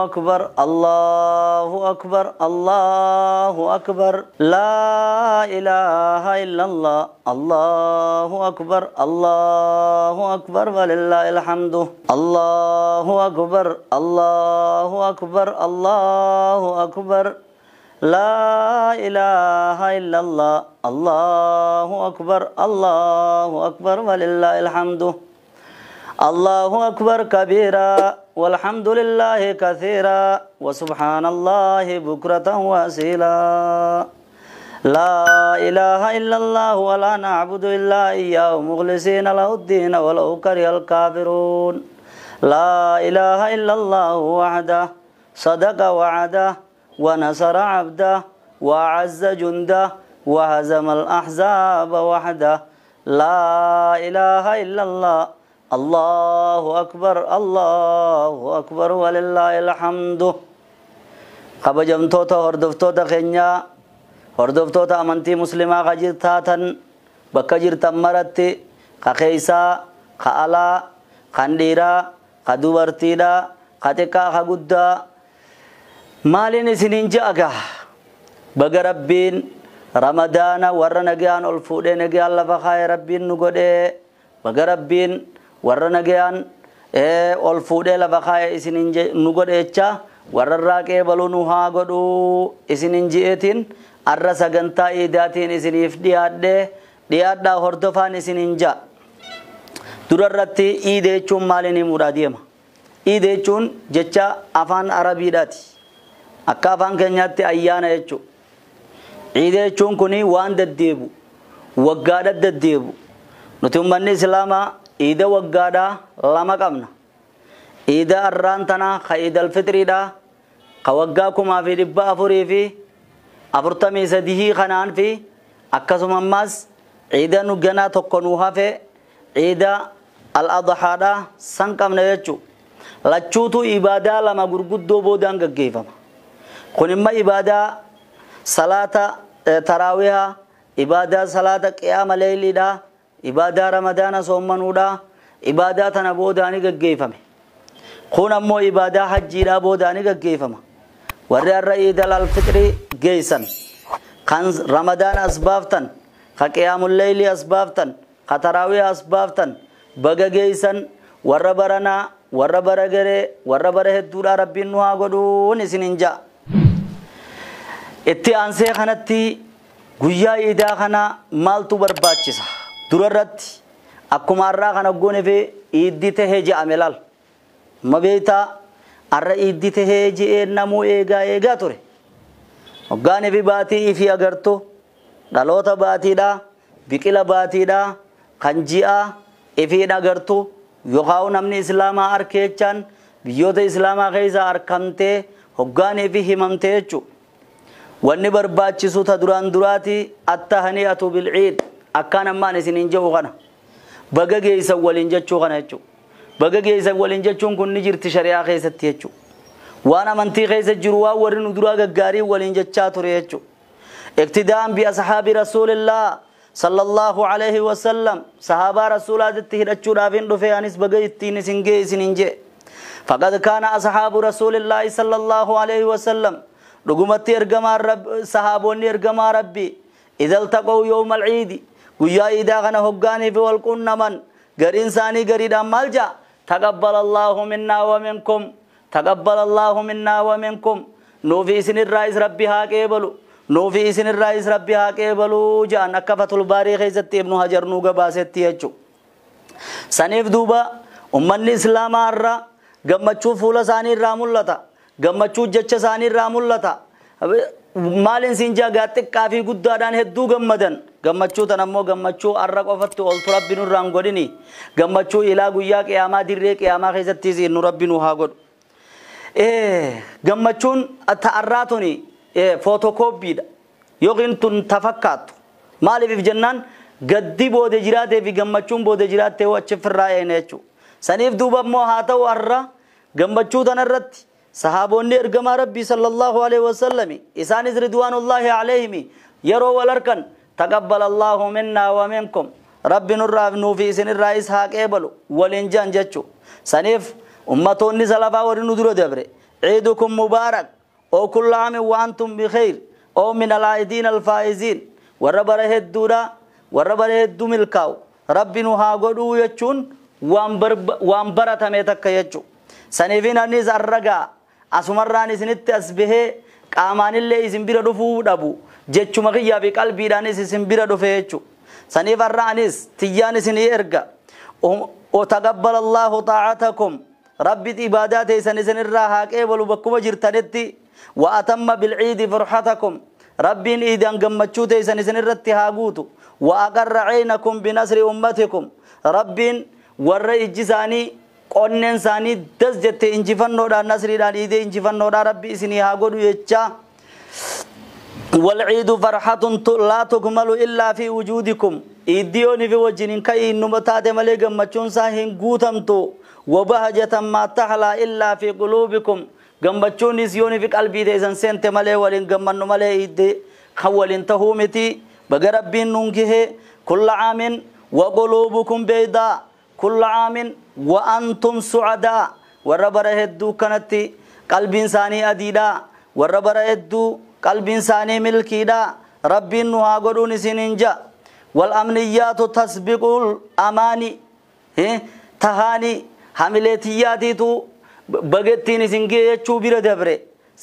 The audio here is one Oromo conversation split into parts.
أكبر الله أكبر الله أكبر لا إله إلا الله الله أكبر الله أكبر ولله الحمد الله أكبر الله أكبر الله أكبر لا إله إلا الله الله أكبر الله أكبر ولله الحمد الله أكبر كبيرا والحمد لله كثيرا وسبحان الله بكرة وأصيلا لا إله إلا الله ولا نعبد إلا إياه مخلصين له الدين ولو كره الكافرون لا إله إلا الله وحده صدق وعده ونصر عبده وأعز جنده وهزم الأحزاب وحده لا إله إلا الله الله أكبر الله أكبر ولله الحمد kabajamtoota hordoftoota keenya hordoftoota amantii muslimaa qajirtaatan bakka jirtan maratti ka keeysaa ka alaa kan dhiiraa ka dubartiidhaa ka xiqqaa ka guddaa maalin isinin ja'aga baga rabbiin ramadaana warra nagayaan ol fuudhee nagayaan lafa kaa'e rabbiin nu godhee baga rabbiin warra nagayaan ol fuudhee lafa kaa'e isinin nu godheecha warra raaqee baluu nu haa godhu isinin ji'eetiin arra sagantaa iidaatiin isiniif dhiyaadhaa hordofaan isinin ja'a durarratti iida jechuun maaliin himuudha deema iida jechuun jecha afaan arabiidhaati akka afaan keenyaatti ayyaana jechuudha iida jechuun kuni waan deddeebu waggaadha deddeebu nuti ummanni islaamaa iida waggaadha lama qabna iida arraan tana ka iidal fitriidha ka waggaa 1443 kanaan fi akkasuma ammas iida nu ganaa tokko nu hafe iida al-adhaadha san qabna jechuudha lachuutu ibaadaa lama gurguddoo boodaan gaggeeffama kun imma ibaadaa salaata taraawiha ibaadaa salaata qiyaama leeyliidha ibaadaa ramadaana soommanuudha ibaadaa tana boodaani gaggeeffame kun ammoo ibaadaa hajjiidha boodaani gaggeeffama warri har'a iidal al-fitri geeysan kan ramadaana asbaaftan ka qiyaamul leeyli asbaaftan ka taraawiha asbaaftan baga geeysan warra baranaa warra bara garee warra bara hedduudha rabbiin nu haa godhuun isinin ja'a itti aansee kanatti guyyaa iidaa kana maaltu barbaachisa durarratti akkuma har'aa kana goone fi iiddi tahee je'ame laal mabeeytaa har'a iiddi tahee je'ee namuu eegaa ture hoggaanii fi baatii ifi agartu dhaloota baatiidha biqila baatiidha kan ji'a ifiin agartu yookaan namni islaamaa arkeechaan biyyoota islaamaa keessa arkamtee hoggaanii fi himamtee jechuudha wanni barbaachisu ta duraan duraati attahani'atu bil'iid akkaan ammaan isiniin jedhu kana baga geeysan waliin jechuu kana jechuudha baga geeysan waliin jechuun kun ni jirti shari'aa keessatti jechuudha waan amantii keessa jiru waan warri nu duraa gaggaarii waliin jechaa ture jechuudha iktidaan bi ashaabi rasuulillah sallallahu alayhi wa sallam sahaabaa rasuulaatti hidhachuudhaaf hin dhufe anis baga ittiin isin gee isiniin jedhe faqad kaana ashaabu rasuulillah sallallahu alayhi wa sallam dhugumatti ergamaa rabbi sahaabonni ergamaa rabbi idal taqaw yawmal eid guyyaa iidaa kana hoggaanii fi wal qunnaman gariin isaanii gariidhaan maal jaa taqabbalallahu minna wa minkum taqabbalallahu minna wa minkum nuufi isinirraa is rabbi haa qeebalu nuufi isinirraa is rabbi haa qeebalu jaan akka fatul baarii keessatti ibnu hajar nu gabaasetti jechuudha saniif duuba ummanni islaamaa irraa gammachuu fuula isaanii irraa mul'ata gammachuu jecha isaanii irraa mul'ata maalin siin jaagaa xiqqaa fi guddaadhaan hedduu gammadan gammachuu tan ammoo gammachuu arra qofatti oltu rabbi nurraan godhini gammachuu ilaa guyyaa qiyaamaa dirree qiyaamaa keessatti nu rabbi nu haa godhu gammachuun ta'arraatuni footokoopiidha yookiin tun tafakkaattu maaliif jennaan gaddi boode jiraatee fi gammachuun boode jiraatee wachi firraa eene jechuudha saniif duuba ammoo haa ta'u arra gammachuu tanarratti sahaabonni ergamaa rabbii sallallahu alaihi wasallam isaanis ridwaanullahi alaihim yeroo walarkan taqabbalallahu minna wa minkum rabbi nurraa nuufi isinirraa is haa qeebalu waliin jaan jechuudha saniif ummatoonni salafaa warri nu dura dabre عيدكم مبارك أو كل عام وأنتم بخير أو من العائدين الفائزين وربره الدورة وربره الدملكاو ربنا هاقولوا يجون وانبرة ميتك يجو سنفين الناس الرجاء أسمراني سنت أسبه قامان اللي يسمبير دفو دبو جتشو مغيا بقلبي دانيس يسمبير دفو سنف الرانيس تياني سنيرجا وتقبل الله طاعتكم ربي عباداتي سنسن الراحة كيبلو بكما جرتنتي وأتم بالعيد فرحتكم ربي إيدان قمتشوتي سنسن الرتهاقوتو وأقر عينكم بنصر أمتكم ربي ورّي جساني قونن ساني دس جت انجفن نودا نصري دان إيدي انجفن نودا ربي سني هاقودو يجا والعيد فرحة لا تكمل إلا في وجودكم إيديوني في وجنين كي نمتات مليقا مچون ساهن قوتمتو وبهجة ما تحلى إلا في قلوبكم قمبچون نسيوني في قلبي ديزن سنت ملي ولين قمن ملي إيدي خوالين تهومتي بقربين ننكه كل عام وقلوبكم بيضاء كل عام وأنتم سعداء وربره الدو كانت قلب إنساني أديدا وربره الدو قلب إنساني ملكيدا ربي نها قدون سننجا والأمنيات تسبق الأماني تهاني حملتياتي تو بغتين سنجي يچو بير دبره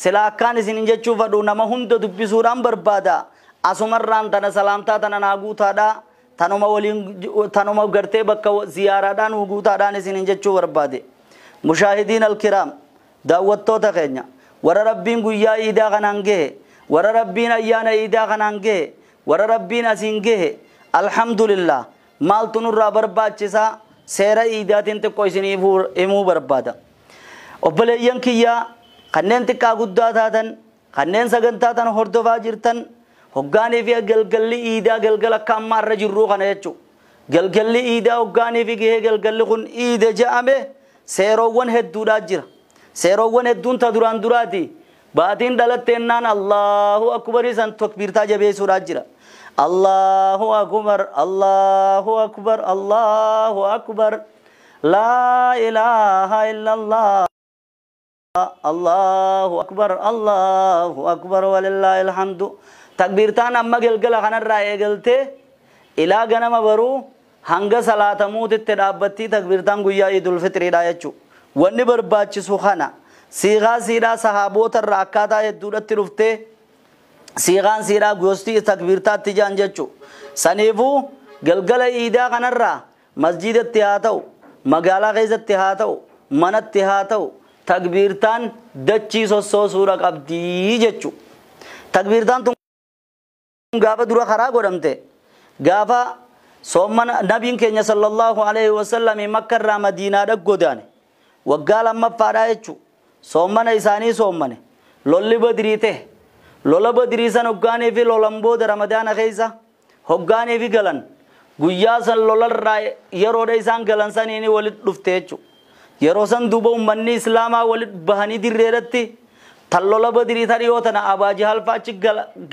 سلاكان سننجا چو فدو نما هند دبسوران بربادا أسمران تنا سلامتا تنا ناغوتا دا تنوما غرتي بكا زيارادان وغوتادان سننجا چو برباده مشاهدين الكرام دعوتو تخينيا ور ربين غيا ايدا غنانگه ور ربين ايانا ايدا غنانگه ور ربين اسينگه الحمد لله مال تنور برباچسا سيرا ايداتين ته کويسني ايمو بربادا وبليان كيا kanneen xiqqaa guddaa taatan kanneen sagantaatan hordofaa jirtan hoggaanii fi galgalli iidaa galgala kamma irra jirru kana jechu galgalli iidaa hoggaanii fi gahee galgalli kun iida ja'ame seeroowwan hedduudha jira seeroowwan hedduun ta duraan duraati baatiin dhalatteennan Allahu akbar isan takbiirtaa jabeessuudha jira Allahu akbar Allahu akbar Allahu akbar la ilaha illallah Allahu akbar walillahi alhamdu takbirtan amma gelgala kanarra eegalte ila ganama baru hanga salatamuut itti dhaabbatti takbirtan guyyaa idul fitri dha jechu wanni barbaachisu kana siigaa siidhaa sahaabota irraa akkaataa hedduudhatti dhufte siigaan siidhaa gosti takbirtaatti jaan jechu saniifuu galgala iidaa kanarra masjidatti haa ta'u magaalaa keessatti haa ta'u manatti haa ta'u takbirtan dachii sossoosuu qabdi jechu takbirtan tun gaafa dura karaa godhamte gaafa soomana nabiin keenya sallallahu alaihi wasallam makka irraa madiinaa dhaggodaane waggaa lammaffaadha jechu soomana isaanii soomane lolli badrii ta'e lola badrii san hoggaanii fi lolan booda ramadaana keessa hoggaanii fi galan guyyaa san lolarraa yeroodha isaan galan saniini walitti dhufte jechu yeroo san duuba ummanni islaamaa walitti bahanii dirreeratti tan lola badrii tariyoo tana abaa jahal faachi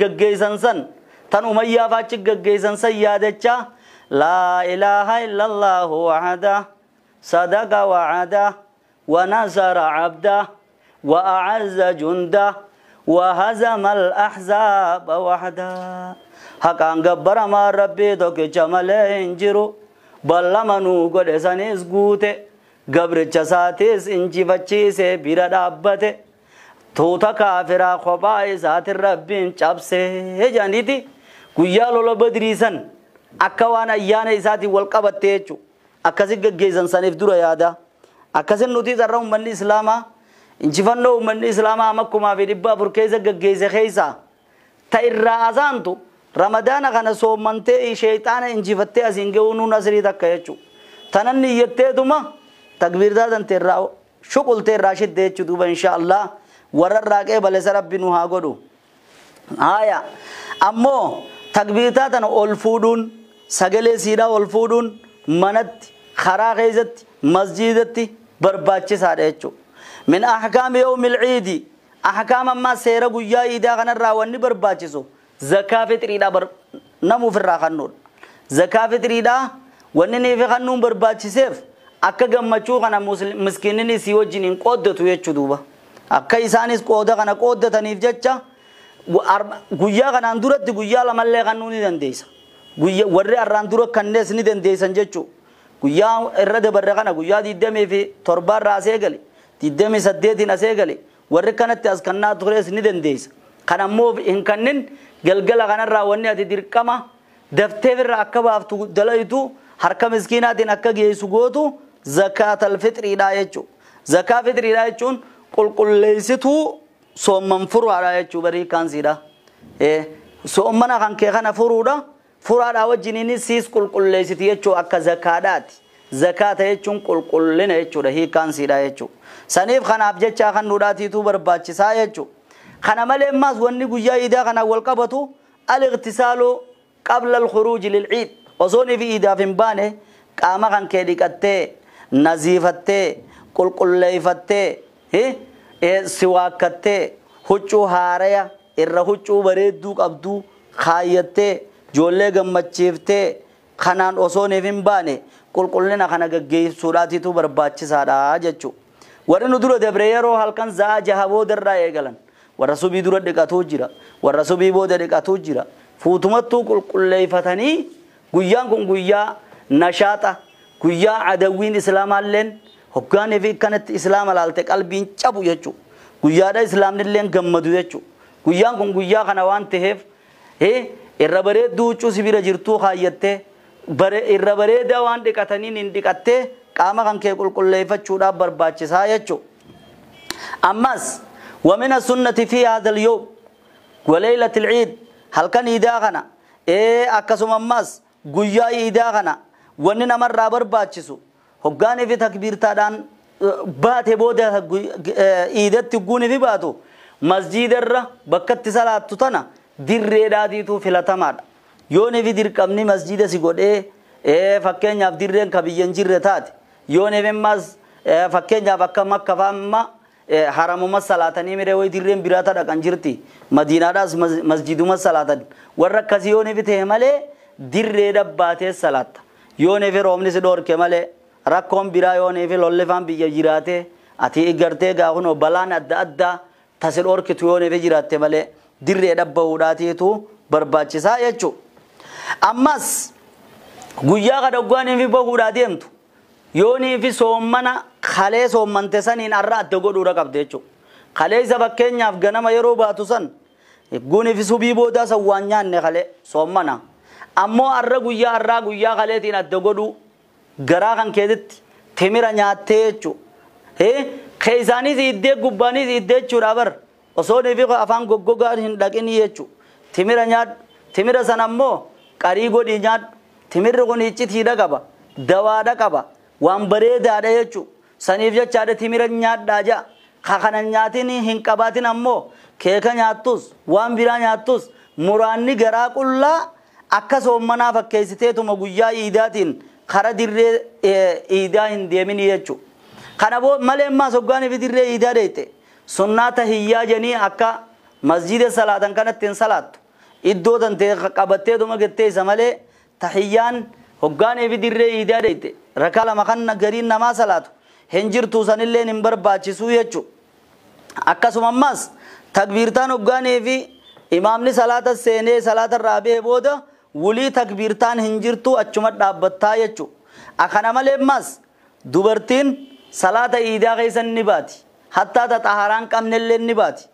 gaggeessan san tan umayyaa faachi gaggeessan san yaadacha laa ilaaha illallah wahda sadaqa wa'ada wa nasara abda wa a'azza junda wa hazama al-ahzaba wahda haqaan gabbaramaa rabbii tokkicha malee hin jiru ballamanuu godhe sanis guute gabricha saatis injifachiise bira dhaabbate tuuta kaafiraa kophaa isaatiin rabbiin cabse jedhaniti guyyaa lola badriisan akka waan ayyaana isaatiin wal qabatte jechu akkasi gaggeessan saniif dura yaada akkasin nuti sarra ummanni islaamaa injifannoo ummanni islaamaa makkumaa fi 400 keessa gaggeesse keessa ta irraa asaantu ramadaana kana soomantee shayxaana injifattee asiin ga'uun nasrii takka jechu tanan niyyatteetuma takbirtaatan terraa shuqultee irraa shidde jechu duuba inshaallah warra raaqee balesa rabbi nu haa godhu haya ammoo takbirtaatan ol fuudhuun sagalee siidhaa ol fuudhuun manatti karaa keessatti masjidatti barbaachisaadha jechu min ahkaam yawmil iidi ahkaam amma seera guyyaa iidaa kanarraa wanni barbaachisu zakaa fitriidha namuuf irraa kannuudha zakaa fitriidha wanni niifi kannuun barbaachiseef akka gammachuu kana miskiinni si wajjin hin qooddatu jechu duuba akka isaanis qooda kana qooddataniif jecha guyyaa kanaan duratti guyyaa lamallee kannuu ni dandeessa guyyaa warri arraan dura kannees ni dandeessan jechuudha guyyaa irra dabarre kana guyyaa 27 raasee gale 28 asee gale warri kanatti as kannaa turees ni dandeessa kan ammoo hin kannin galgala kanarraa wanni ati dirqama daftee irraa akka baaftu dalaytu harka miskiinaatiin akka geessu gootu zakaatal fitriidha jechuudha zakaa fitriidha jechuun qulqulleessituu soomman furuudha jechuudha barii kaansiidha soommana kan kee kana furuudha furaadha wajjiniin siis qulqulleessiti jechuudha akka zakaadhaati zakaata jechuun qulqullina jechuudha hiikaansiidha jechuudha saniif kanaaf jecha kan nuudhaatiitu barbaachisaa jechuudha kana malee maas wanni guyyaa iidaa kana wal qabatu al-ightisaalu qabla al-khuruuj lil-iid osooni fi iidaaf hin baane qaama kan kee dhiqattee naziifattee qulqulleeffattee siwaakkattee huccuu haaraya irra huccuu bareedduu qabdu kaayyattee ijoollee gammachiiftee kanaan osooniif hin baane qulqullina kana gaggeessuudhaatiitu barbaachisaadha jechuudha warri nu dura dabre yeroo halkan za'a jaha boodarraa eegalan warra subii dura dhiqatuu jira warra subii booda dhiqatuu jira fuutumattuu qulqulleeffatanii guyyaan kun guyyaa nashaaxa guyyaa adawwiin islaamaalleen hoggaanii fi kanatti islaama laalte qalbiin cabu jechuudha guyyaadha islaamnilleen gammadu jechuudha guyyaan kun guyyaa kana waan ta'eef irra bareedduu huccuu sibira jirtuu kaayyattee irra bareedaa waan dhiqataniin hin dhiqattee qaama kan kee qulqulleeffachuudhaaf barbaachisaa jechuudha ammas ومن السنة في هذا اليوم وليلة العيد هل كان إيداغنا أكسم الناس قيا إيداغنا وننا مرة برباتشسو هقاني في تكبير تادان بات بوده إيدت تقوني في باتو مسجد الرّ بكت صلاة تطنا دير ريداتي تو فلتماد يوني في دير كمني مسجد سيقود فكين ياب دير رين كبيين جيرتات يوني في مز فكين ياب أكا مكة فاما haramuma salaatanii miree way dirreen biraata dhaqan jirti madiinaadhaas masjiduma salaatan warra akkasii yoo nefi ta'e malee dirree dabbaatee salaatta yoo nefi roobni si dhoorke malee rakkoon biraa yoo nefi lollefaan biyya jiraate ati igartee gaakunoo balaan adda addaa tasi dhoorkitu yoo nefi jiraatte malee dirree dabbahuudhaatiitu barbaachisaa jechuudha ammas guyyaa kadhaggaan fi bahuudhaa deemtu yooni fi soommana khalee soommante saniin arra adda godhuudha qabde jechuudha khalee isa fakkeenyaaf ganama yeroo baatu san guuni fi subii boodaa san waan nyaanne khalee soommana ammoo arra guyyaa khaleetiin adda godhu garaa kan keetitti timira nyaattee jechuudha keessaaniis iddee gubbaaniis iddee jechuudha bar osoo neefi afaan goggogaan hin dhaqinii jechuudha timira san ammoo qarii godhii nyaadhu timirri kun iccitiidha qaba dawaadha qaba waan bareedaadha jechuudha saniif jechaadha timira nyaadhaa jaa kana nyaatiin hin qabaatin ammoo keeka nyaattus waan biraa nyaattus muraanni garaa qullaa akka soommanaa fakkeessiteetuma guyyaa iidaatiin kara dirree iidaa hin deemin jechuudha kana malee maas hoggaanii fi dirree iidaa deeyte sunnaa tahiyyaa janii akka masjida salaatan kanatti hin salaattu iddoo tantee qabatteetuma getteessa malee tahiyyaan hoggaanii fi dirree iidaa deeyte rakaa lama kan gariin namaa salaatu hin jirtu sanillee hin barbaachisu jechuudha akkasuma ammas takbiirtaan hoggaanii fi imaamni salaata seenee salaata irraa ba'ee booda wulii takbiirtaan hin jirtu achuma dhaabbattaa jechuudha akkana malee ammas dubartiin salaata iidaa keessa ni baati hattaa taxaharaan qabnellee ni baati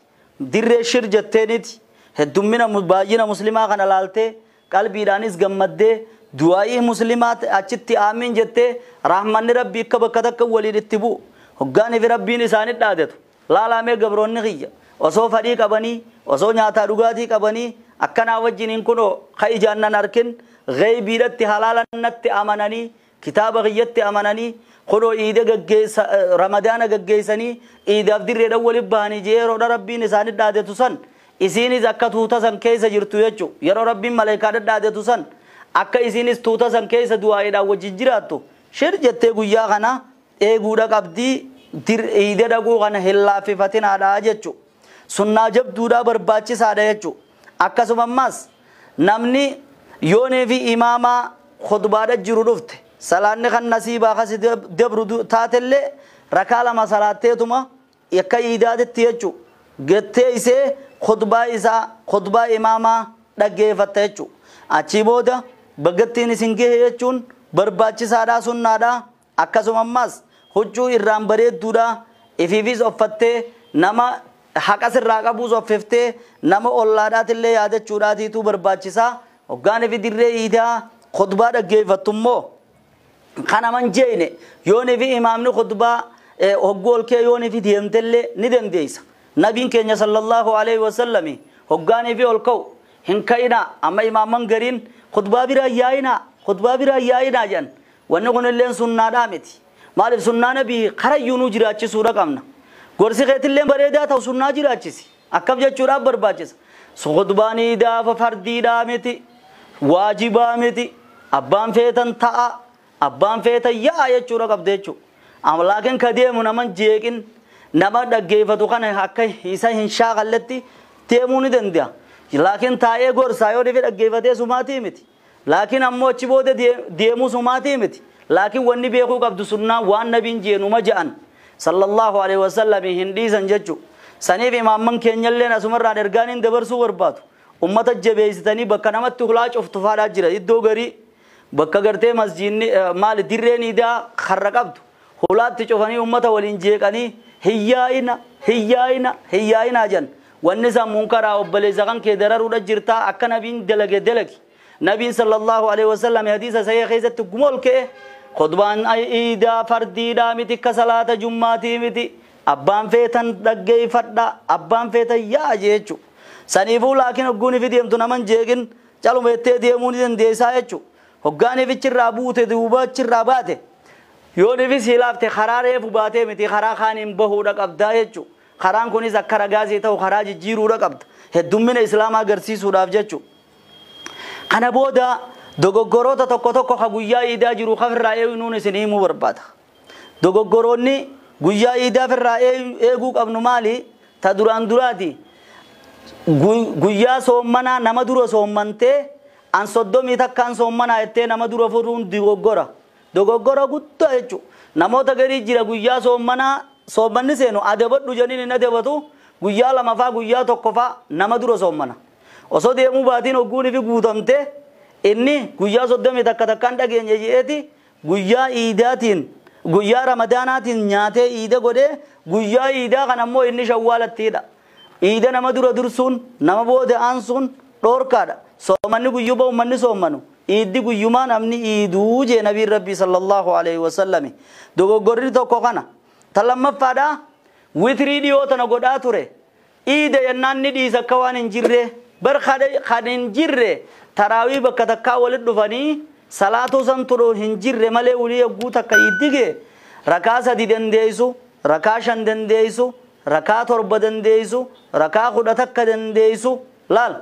dirree shir jetteeniiti heddummina baay'ina muslimaa kana laaltee qalbiidhaanis gammaddee du'aa'ii muslimaat achitti aamiin jettee rahmanni rabbii akka bakka takka waliin itti bu'u hoggaanii fi rabbiin isaanii dhaadatu laalamee gabroonni kiyya osoo fadhii qabanii osoo nyaataa dhugaatii qabanii akkanaa wajjiniin kunoo ka ijaannan arkin gaybiidhatti halaalannatti amananii kitaaba kiyyatti amananii kunoo iida gaggeessa ramadaana gaggeessanii iidaaf dirreedhan waliin bahanii yeroodha rabbiin isaanii dhaadatu san isiinis akka tuuta san keessa jirtu jechuudha yeroo rabbiin malaayikaa dhaadatu san akka isinis tuuta san keessa du'aa'eedhaan wajjin jiraattu shir jettee guyyaa kana eeguudha qabdii iida dhaquu kana hin laaffifatinaadha jechuudha sunnaa jabduudhaa barbaachisaadha jechuudha akkasuma ammas namni yoonee fi imaamaa khutbaadha jiru dhufte salaanni kan nasiibaa kasi dabru taatellee rakaa lama salaatteetuma yakka iidaatti jechu gattee isee khutbaa imaamaa dhaggeeffatte jechu achi booda bagattiin isin gahe jechuun barbaachisaadha sunnaadha akkasuma ammas huccuu irraan bareedduudha ifiifis uffattee nama haqas irraa qabuus uffattee nama ollaadhaatillee yaadachuudhaatiitu barbaachisaa hoggaan ifi dirree iidaa khutbaa dhaggeeffattummoo kana man jeene yoon ifi imaamni khutbaa hoggool kee yoon ifi deemtellee ni dandeessa nabiin keenya sallallahu alaihi wasallam hoggaan ifi ol ka'u hin ka'ina amma imaaman gariin khutbaa biraa yaa'ina jan wanni kunilleen sunnaadhaa miti maaliif sunnaa nabii karayyuu nu jiraachisuudha qabna gorsi keetillee bareedaa ta'u sunnaa jiraachisi akkam jechuudhaaf barbaachisa khutbaan iidaa fardiidhaa miti waajibaa miti abbaan feetan ta'a abbaan feetan yaa'a jechuudha qabda jechuudha amlaakin ka deemu naman jeeqin nama dhaggeeffatu kana akka isa hin shaaqalletti deemuu ni danda'a laakiin taa'ee gorsaa yoo dhife dhaggeeffatee sumaatii miti laakiin ammoo achi booda deemuu sumaatii miti laakiin wanni beekuu qabdu sunnaa waan nabiin jeenuma ja'an sallallahu alaihi wasallam hin dhiisan jechu saniif imaamman keenyalleen asumarraan ergaaniin dabarsuu barbaadu ummata jabeessitanii bakka namatti hulaa cuftufaadhaa jira iddoo garii bakka gartee masjiidni maali dirreen iidaa karra qabdu hulaatti cufanii ummata waliin jeeqanii hiyyaa'ina jan wanni san munkaraa obboleessa kan kee dararuudha jirtaa akka nabiin dalagi nabiin sallallahu alaihi wasallam hadiisa sahih keessatti gumol kee khutbaan iidaa fardiidhaa miti ka salaata jummaatii miti abbaan feetan dhaggeeffadha abbaan feetan yaa jechu saniifuu laakiin hogguun ifi deemtu naman jeeqin caluma ettee deemuu ni dandeessaa jechu hoggaan ifichirraa buute duubachirraa baate yoon ifi siilaafte karaa reefu baatee miti karaa kaaniin bahuudha qabdaa jechu karaan kunis akka ragaasii ta'u karaa jijjiiruudha qabda heddummina islaamaa agarsiisuudhaaf jechu kana booda dogoggoroota tokko ka guyyaa iidaa jiru kafirraa eeguun isin himuu barbaada dogoggoroonni guyyaa iidaa firraa eeguu qabnu maali ta duraan duraati guyyaa soommanaa nama dura soommantee an 30 takkaan soommanaa ettee nama dura furuun dogoggora guddaa jechu namoota garii jira guyyaa soommanni seenu adabadhu janiin hin adabatu guyyaa lamafaa guyyaa tokkofaa nama dura soommana osoo deemuu baatiin hogguun ifi guutamte inni guyyaa 30 takkaan dhageenye je'eeti guyyaa iidaatiin guyyaa ramadaanaatiin nyaatee iida godhee guyyaa iidaa kan ammoo inni shawwaalattiidha iida nama dura dursuun nama booda aansuun dhoorkaadha soomanni guyyuba ummanni soommanu iiddi guyyumaa namni iiduu jee nabiin rabbii sallallahu alaihi wasallam dogoggorri tokko kana talamaffaadha witrii dhiyootana godhaa ture iida yennaan ni dhiisa akka waan hin jirre bar kan hin jirre taraawii bakka takkaa walit dhufanii salaatuu san turo hin jirre malee ulii yagguu takka iiddige rakaa 3 dandeessu rakaa 5 dandeessu rakaa 7 dandeessu rakaa 10 takka dandeessu laal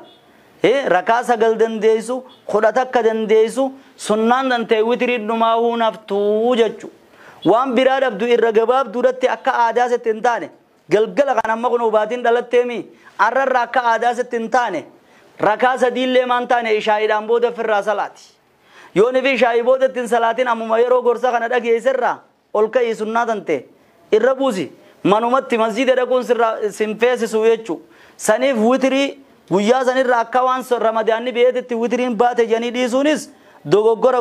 rakaa 9 dandeessu 10 takka dandeessu sunnaan dantee witrii dhumaa huunaftuu jechu waan biraa dhabdu irra gabaabduudhatti akka aadaa sitti hin taane galgala kan amma kun ubaatiin dhalatteemi arrarra akka aadaa sitti hin taane rakaa 3 illee maan taane ishaayiidhaan booda firraa salaati yoon ifi shaayii booda ittiin salaatiin ammuma yeroo gorsa kana dhageesserraa ol ka'ii sunnaa tante irra buusi manumatti masjiida dhaquun sin feesisu jechu saniif witrii guyyaa sanirra akka waan ramadaanni beetetti witiriin baate janii dhiisuunis dogoggora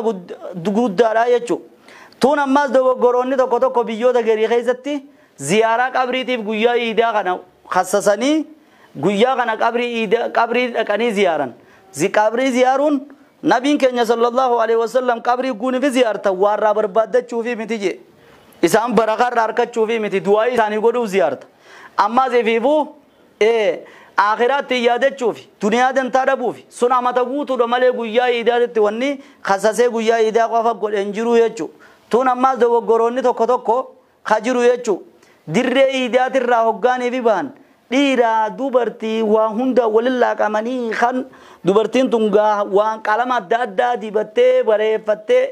guddaadha jechu tun ammas dogoggoroonni tokko biyyoota garii keessatti ziyaaraa qabriitiif guyyaa iidaa kana khassasanii guyyaa kana qabrii dhaqanii ziyaaran qabrii ziyaaruun nabiin keenya sallallahu alaihi wasallam qabrii guunifi ziyaartan waarraa barbaaddachuufi miti je isaan barakarraa harkachuufi miti du'aa isaanii godhuuf ziyaarta ammas ifiifuu akhiraatti yaadachuufi duniyaa dantaa dhabuufi sun amata guutuudha malee guyyaa iidaatti wanni khassasee guyyaa iidaa qofa godhen jiru jechu tun ammas dogoggoroonni tokko ka jiru jechu dirree iidaatirraa hoggaaniifi bahan dhiiraa dubartii waan hunda walin laaqamanii kan dubartiin tun waan qalama adda addaa dibattee bareeffattee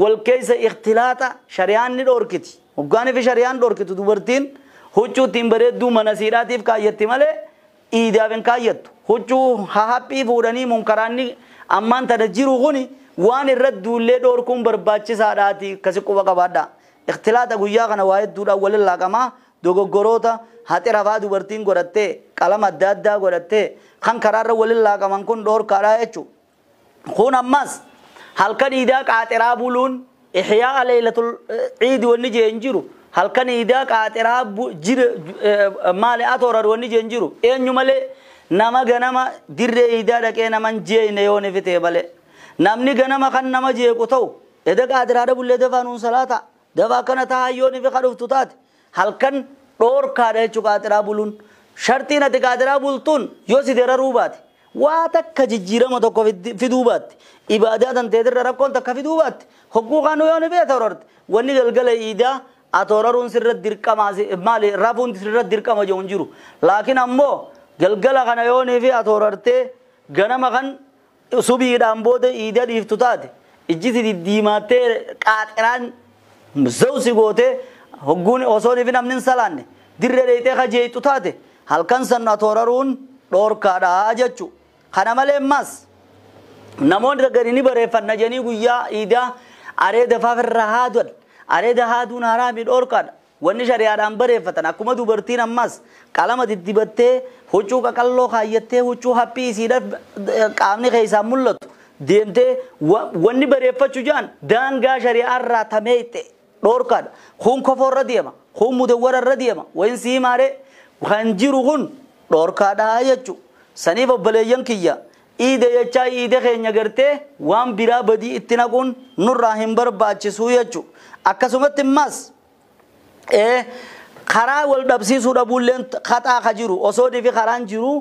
wal keessa ikhtilaata shari'aan ni dhoorkiti hoggaaniifi shari'aan dhoorkitu dubartiin huccuu ittiin bareedduu mana siidhaatiif kaayyatti malee iidaaf hin kaayyattu huccuu hahaphii fuudhanii munkaraanni ammaan tana jiru kuni waan irratti duullee dhoorkuun barbaachisaadhaati kasi quba qabaadha ikhtilaata guyyaa kana waa hedduudhaan walin laaqamaa dogoggoroota hati rafaa dubartiin godhattee qalama adda addaa godhattee kan karaarra waliin laaqaman kun dhoorkaadha jechuudha. Kun ammas halkan iidaa qaaxiraa buluun ihyaa leelatul ciidi wanni jeen jiru halkan iidaa qaaxiraa jira maali atoorar wanni jeen jiru eenyu malee nama ganama dirree iidaa dhaqee naman jeeyne yoo ni fitee malee namni ganama kan nama jeequ ta'u eda qaatiraadha bullee dafaanuun salaata dafaa kana tahaa yoo ni fi kadhuftu taate halkan dhoorkaadha jechuu qaatiraa buluun shartiin ati qaatiraa bultuun yoo si dararuu baate waa takka jijjiirama tokko fiduu baatte ibaadaa tanteetirra rakkoon takka fiduu baatte hogguu kaanu yoo ni beeta hororte wanni galgala iidaa atooraruun sirra dirqama maali rafuun sirra dirqama jechuun jiru laakiin ammoo galgala kana yoo ni fi atoorartee ganama kan subiidhaan booda iidaa dhiiftu taate ijjiti diddiimattee qaaxiraan zawsi gootee hogguun osoo ni fi namni hin salaanne dirree dheeyxee kajeeytu taate halkan san atooraruun dhoorkaadha jechu kana malee mas namoonni gadi ni bareeffanna janii guyyaa iidaa areeda faafirra haaduun areeda haaduun haraami dhoorkaadha wanni shari'aadhaan bareeffatan akkuma dubartiin ammas qalama diddibattee huccuu qaqalloo kaayyattee huccuu haphii isiidhaaf qaamni keessaan mul'atu deemtee wanni bareeffachuu jaan daangaa shari'aarraa tameeyte dhoorkaadha kun kofoorra deema kun mudawwararra deema wayin sii maaree kan jiru kun dhoorkaadha jechuudha. Saniif obboleeyyan kiyya iide jechaa iide keenya gartee waan biraa badii itti naquun nurraa hin barbaachisu jechuudha. Akkasumatti immas karaa wal dhabsiisuu dhabuulleen khaxaa ka jiru osoo dhifi karaan jiru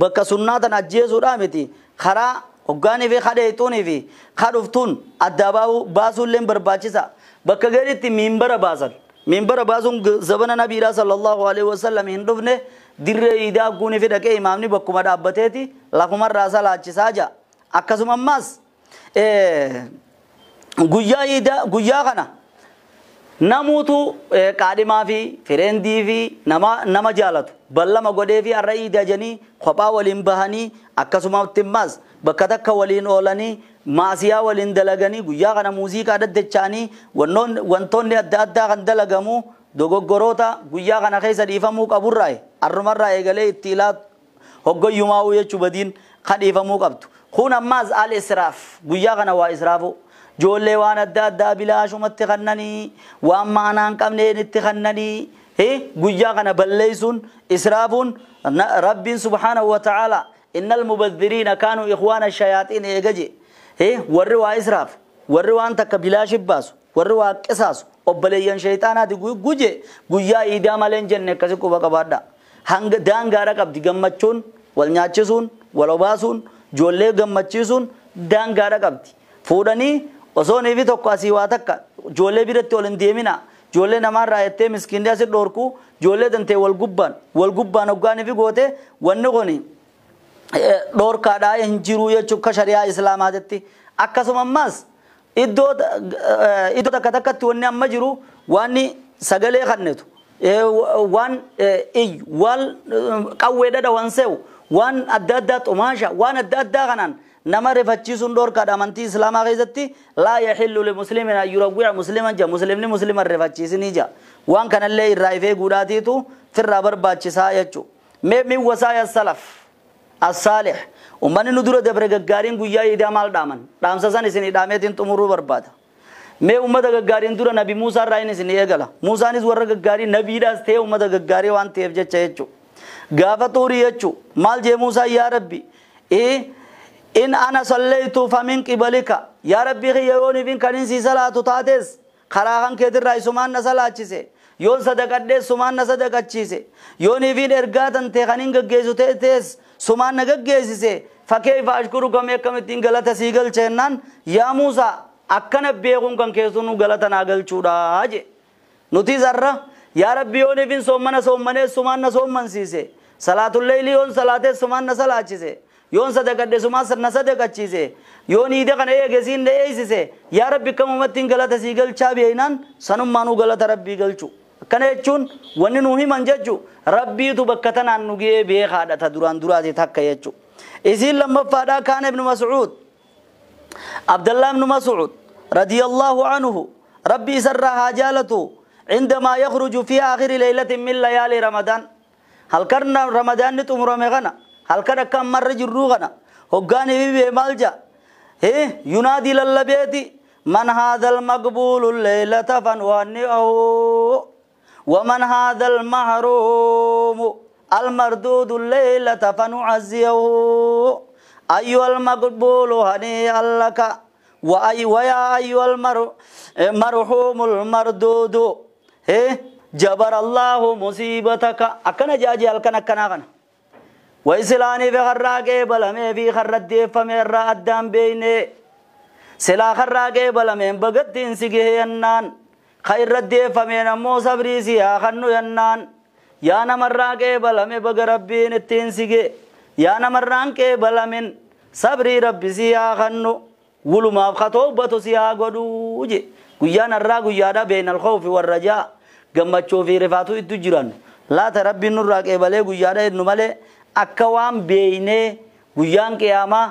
bakka sunnaa tan ajjeesuudhaa miti karaa hoggaanii fi kadheexuunii fi kadhuftuun adda baasuulleen barbaachisa. Bakka gadiitti miimbara baasan miimbara baasuun zabana nabiidhaa sallallahu alaihi wasallam hin dhufne dirree iidaa guunii fi dhaqee imaamni bakkuma dhaabbateeti lafumarraa salaachisaa jira. Akkasuma ammas guyyaa kana namuutu qaadhimaa fi fireendii fi nama jaalatu ballama godhee fi har'a iidaa janii kophaa waliin bahanii akkasumatti immas bakka takka waliin oolanii maasiyaa waliin dalaganii guyyaa kana muuziqaa daddachaanii wantoonni adda addaa kan dalagamu dogoggoroota guyyaa kana keessa dhiifamuu qaburraa arrumarraa eegalee itti ilaatu hoggoyyumaa'uu jechuu badiin kan dhiifamuu qabdu. Kun ammaas al israaf guyyaa kana waa israafu joollee waan adda addaa bilaashumatti kannanii waan maanaan qabneen itti kannanii guyyaa kana balleessuun israafuun rabbiin subhaanahu wa ta'ala innal mubadhiriina kaanuu ikhwaana shayaaxiin eegaje warri waa israaf warri waan takka bilaashi baasu warri waa qisaasu obboleeyyan shayxaanaati guje guyyaa iidaa malee hin jenne akkasi quba qabaadha. Hanga daangaara qabdi gammachuun wal nyaachisuun wal obaasuun joollee gammachiisuun daangaara qabdi. Fuudhanii osoo niifi tokko asii waa takka joollee biratti ol hin deemina joollee namaarraa jettee miskiinni asi dhoorku joollee dantee wal gubbaan hoggaanii fi goote wanni kuni dhoorkaadhaa hin jiru jechuun ka shari'aa islaamaatitti. Akkasuma ammas iddoo takka takkatti wanni amma jiru waan sagalee kannetu waan qawwee dhadhawan se'u waan adda addaa xumaasha waan adda addaa kanaan nama rifachiisuun dhoorkaadha amantii islaamaa keessatti laa yaxillu limuslimin an yurawwi'a musliman ja muslimni musliman rifachiisinii ja waan kanallee irraa ifee guudhaatiitu firraa barbaachisaa jechuudha. Mee min wasaaya salaf as-saalih ummanni nu dura dabre gaggaariin guyyaa iidaa maal dhaaman dhaamsa san isin dhaameetiin xumuruu barbaada. Mee ummata gaggaariin dura nabi Muusaa irraa isin eegala Muusaanis warra gaggaarii nabiidhaas ta'e ummata gaggaarii waan ta'eef jecha jechuudha. Gaafa xuurii jechuudha maal jee Muusaa yaa rabbi in ana sallaytu famin qibalika yaa rabbi khiyyoon ibin kanin si salatu taates karaa kan keetirraa isumaan na salaachise yoon sadaqadhee sumaan na sadaqachiise yoon ibin ergaatan ta'e kanin gaggeessu ta'es sumaan na gaggeessise fakkeeyfa ashkuru gamee akkamittiin galata sii galcheennaan yaa Muusaa akkana beekuun kan keessu nu galata naa galchuudha je nuti zarra yaa rabbi yoon ibin soommanee sumaan na soommansiise salaatul leeyli yoon salaatee sumaan na salaachise yoon sadaqadhe sumaan na sadaqachiise yoon iida kana eegesiin eeysise yaa rabbi akkamumattiin galata sii galchaa beeynaan sanummaanuu galata rabbii galchu akkana jechuun wanni nu himan jechu rabbiitu bakka tanaan nu ga'ee beekaadha ta duraan duraati takka jechu. Isiin lammaffaadhaa kaana ibnu Mas'uud Abdallah ibnu Mas'uud radiyallahu anhu rabbi isarraa haa jaalatu عندما يخرج في آخر ليلة من ليالي رمضان هل كرنا رمضان نتمر مغنا هل كرنا كم مرة جروغنا هقاني بي مالجا ينادي للبيت من هذا المقبول الليلة فنوانئه ومن هذا المحروم المردود الليلة فنعزيه أيها المقبول هنيئا لك ويا أيها المرحوم المردود جبر الله مصيبتك أكنا جاجي ألكنا كنا وإسلاني في خراقه بلمي في خرد فمن رأدام بيني سلا خراقه بلمي بغتين سيگه ينان خير رد فمن أمو صبري سيا خنو ينان يا نمراقه بلمي بغ ربين التين سيگه يا نمرانك بلمن صبري ربي سيا خنو ولما خطوبة سيا قدوجي قيان الراق يادا بين الخوف والرجاء قمتشو في رفاتو التجران لا تربي النراق بلي قيادا إنو ملي أكوام بيني قيان قياما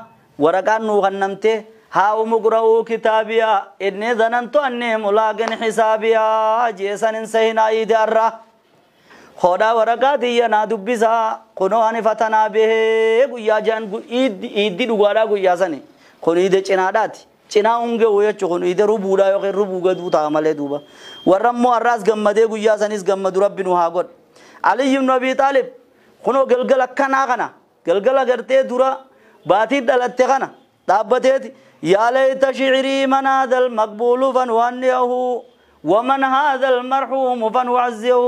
ورقان نوغنمته هاو مقرأو كتابيا إني ظننتو أني ملاقن حسابيا جيسان انسينا إيدي الرا خودا ورقاتي ينا دبسا قنواني فتنا به قيا جان إيدي دوغارا قيا ساني خون إيدي چناداتي چنا اونگه ويچو خون إيدي ربودا يوخي ربوغا دوتا عمالي دوبا ورمو الراس غمده قيا سانيس غمدو ربي نوها قد علي بن أبي طالب خونو گلگل اکنا غنا گلگل اگرته دورا باتی دلته غنا تابته يا ليت شعري من هذا المقبول فنوانيه ومن هذا المرحوم فنعزيه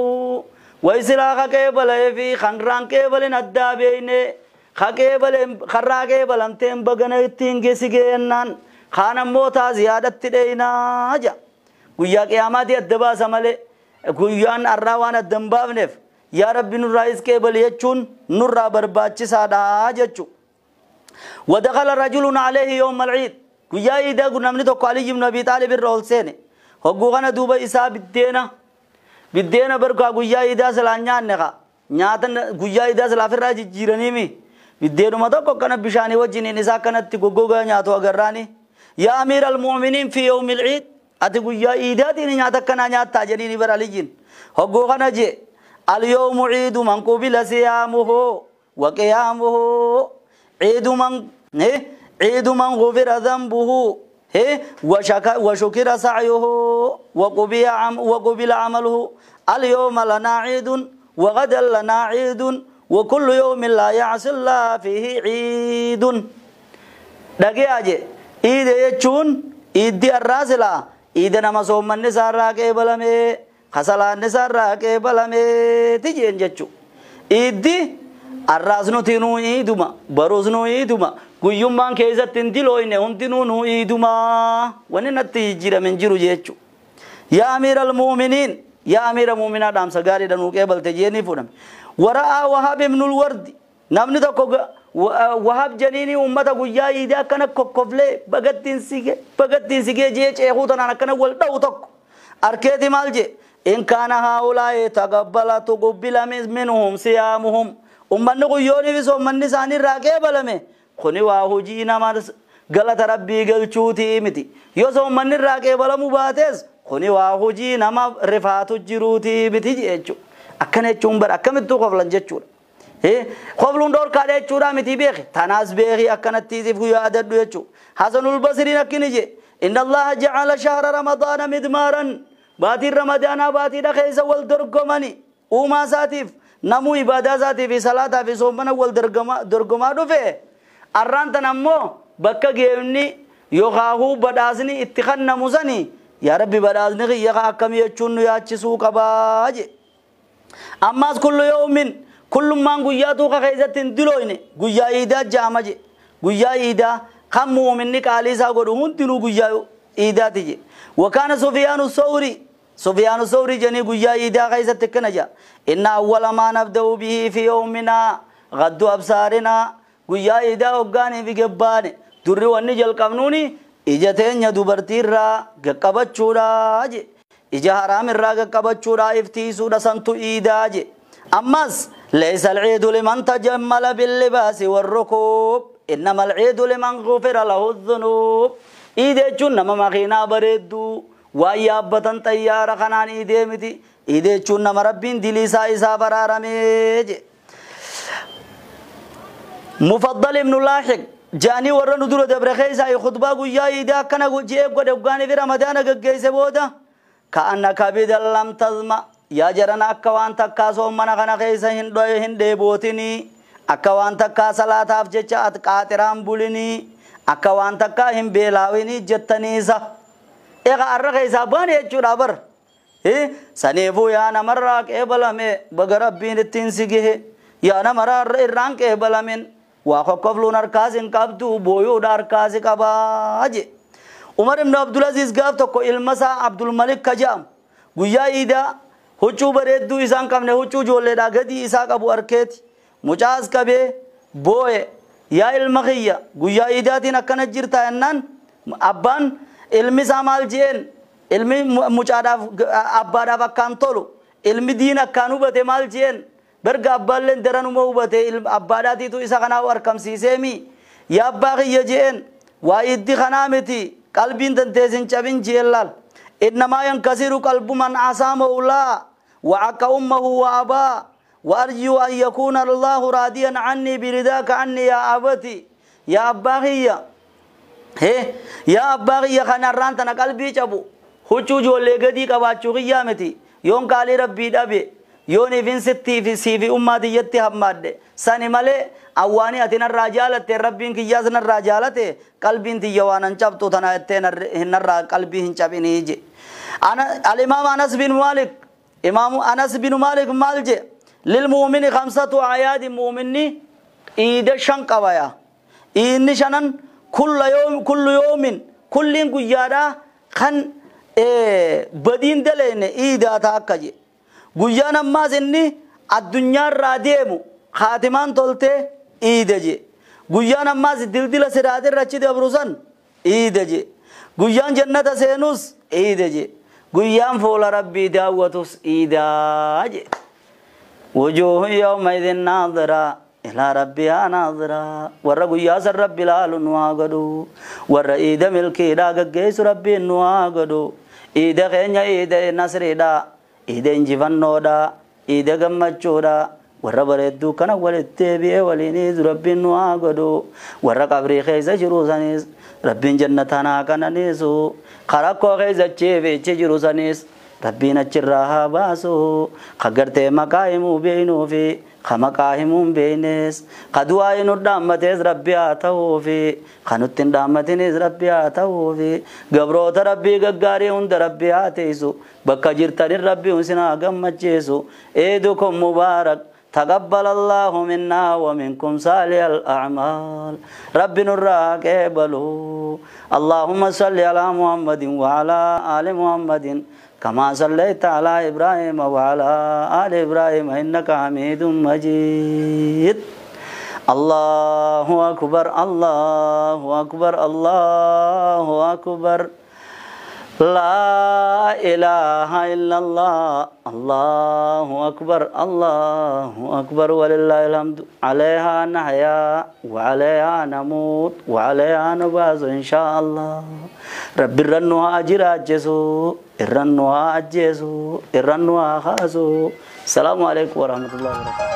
ويسلا خكيبل في خنران كيبل ندابين خكيبل خرا كيبل امتين بغنه تينگي سيگينان خان موتا زيادت تدينا جا گويا قيامات ادبا سمله گويان اراوان دمبابنف يا رب نرايز كيبل يچون نرا برباچسادا جچو ودخل رجل عليه يوم العيد گويا ايدا گنمني تو علي بن ابي طالب الرولسين هوغوغنا دوبا حساب بدينا بركا گويا ايدا سلانيان نخا نياتن گويا ايدا سلافرا جيرني مي بدينا متو كنا بشاني وجني نسا كنت گوگا نياتو اگراني يا امير المؤمنين في يوم العيد اتي گويا ايدا دي نياتا كنا نياتا جني بر عليين هوغوغنا جي اليوم عيد من قبل صيامه وقيامه عيد من عيد من غفر ذنبه وشكر سعيه وقبل عمله اليوم لنا عيد وغدا لنا عيد وكل يوم لا يعصي الله فيه عيد دقي اجي عيد يچون عيد الراسلا عيد نمسوم من نسار راكي بلمي خسلان نسار راكي بلمي تجين جچو عيد الراسنو تنو عيدما بروزنو عيدما guyyummaan keessatti indiloine hundinuu nu iiduma wanatti jira men jiru jechu ya amir al mu'minin ya amir al mu'mina damsa gaari danu qeebalte jeeni fudham waraa wahab ibn al ward namni tokko wahab janini ummata guyyaa iida kana kokkofle bagattin sige je ceehu tanan kana wal daw tokko arkeeti malje in kana haula yataqabbala tuqbila minhum siyamuhum umman guyyoni biso manni sani raqeebalame خوني واهوجي نمارس غلط ربي غلچوتي متي يوسو من راقه بلا مباتس خوني واهوجي نما رفاتو جروتي متي جيچو اكنه چومبر اكمتو قبلن جچو قبلون دور كاده چورا متي بيخ تناس بيخي اكنتي في يادد يچو حسن البصري نكنيجي ان الله جعل شهر رمضان مدمارا باتي رمضان باتي دخيز والدرغمني وما ساتيف نمو عبادات ذاتي في صلاه في صوم ول درغما دفه arranta nammo bakka geemni yokhaahu badaasni ittikhanna musani ya rabbi badaasni khiyya akkam yechunu yaachisu qabaaje ammas kullu yawmin kullu man guyatu khayzatin diloyne guyya ida jamaje guyya ida kham mu'minni qalisa godu hundinu guyya ida tije wa kana sufyanu thawri jani guyya ida khayzat kanaja inna awwala ma nabda'u bihi fi yawmina ghaddu absarina guyyaa idaa hoggaanii fi gebbaane durri wanni jalqabnuuni ija teenya dubartiirraa gaqqabachuudha je ija haraamirraa gaqqabachuudha iftiisuudha santu iidaa je ammas laysa alciidu liman tajammala billibaasi warrukuub innama alciidu liman gufira lahu dhunuub iida jechuun nama makiinaa bareedduu ويابتن طيارة خنان إيدي متي إيدي چون نما ربين دلي سا برارميج مفضل ابن لاحق جاني ورن دور دبر خيسا خطبة قويا إيدا كنا جيب قد أفغاني في رمضان قيس بودا كأنك بيد لم تظما يا جرنا أكوان تكاسو من خنا خيسا هندي بوتني أكوان تكا صلاة أفجتشا أتكاترام بولني أكوان تكا هم بيلاويني جتنيسا إيغا أرخيسا باني يجور أبر سنيفو يا نمراك إبلامي بغربين التنسيجه يا نمرار إرانك إبلامين واخو قبلون أركازين كابتو بويو داركازي كباجي عمر بن عبد العزيز قافتو كو المسا عبد الملك كجام گویا ایدا هچو بردو إسان كمنه هچو جولي دا غدي إسا كبو أركيت مجاز كبه بوي يا المخيّة گویا ایدا تين أكنا جرتا ينان أبان علمي سامال جين علمي مجادا أبادا فكان طولو علمي دين أكانو بته مال جين برغ أبالين درانو مو بته أبادا تيتو إسا خنا وركم سيسيمي يا أباغي يجين وإدي خنامتي قلبين تنتزين چبين جيلال إنما ينكسر قلب من عصى مولاه وعك أمه وأباه وأرجو أن يكون الله راضيا عني برداك عني يا أبتي يا أباغي يا أباغي خنا رانتنا قلبي چبو هچو جو لغدي كباچو قيامتي يون قالي ربي دابي يوني فين ستي في سيفي أماتي يتي حماد ساني مالي أواني أتنا الرجالة ربين كي يازنا الرجالة قلبين تي يوانا چبتو تنا اتنا هنر قلبين چبيني جي أنا الإمام أنس بن مالك إمام أنس بن مالك مالجي للمؤمن 5 أعياد مؤمني إيد شنقوايا إني شنن كل يوم كل قيادا خن بدين دلين إيدا تاكجي قيانا ما زني الدنيا راديمو خاتمان تولته إيدجي قيانا ما دل سرادر رچي دبروسن إيدجي قيان جنة سينوس إيدجي قيان فول ربي داوتوس إيداجي وجوه يومئذ ناظرة إلى ربها ناظرة ورّا قياس الرب لال نواغدو ورّا إيدا ملكي دا قيس ربي نواغدو إيدا خينيا إيدا نصر دا إيدا انجفنو دا إيدا غمچو دا ورّا بردو كان ولتبي ولينيز ربي نواغدو ورّا قبري خيزة جروسانيس ربي جنتانا كانانيسو خراكو خيزة چيفي جروسانيس ربي نچراها باسو خغرته مقايمو بينو في خمقاهمون بينس قدواين الدامتز ربي آتاو في خنوتين دامتينز ربي آتاو في قبروت ربي ققاري هند ربي آتيسو بكا جرتر ربي انسنا قمتشيسو ايدكم مبارك تقبل الله منا ومنكم صالح الأعمال ربي نراك اقبلو اللهم صل على محمد وعلى آل محمد كما صليت على إبراهيم وعلى آل إبراهيم إنك حميد مجيد الله أكبر الله أكبر الله أكبر لا إله إلا الله الله أكبر الله أكبر ولله الحمد عليها نحيا وعليها نموت وعليها نبعث إن شاء الله رب الرنوها أجر أجسو الرنوها أجسو الرنوها خاسو السلام عليكم ورحمة الله وبركاته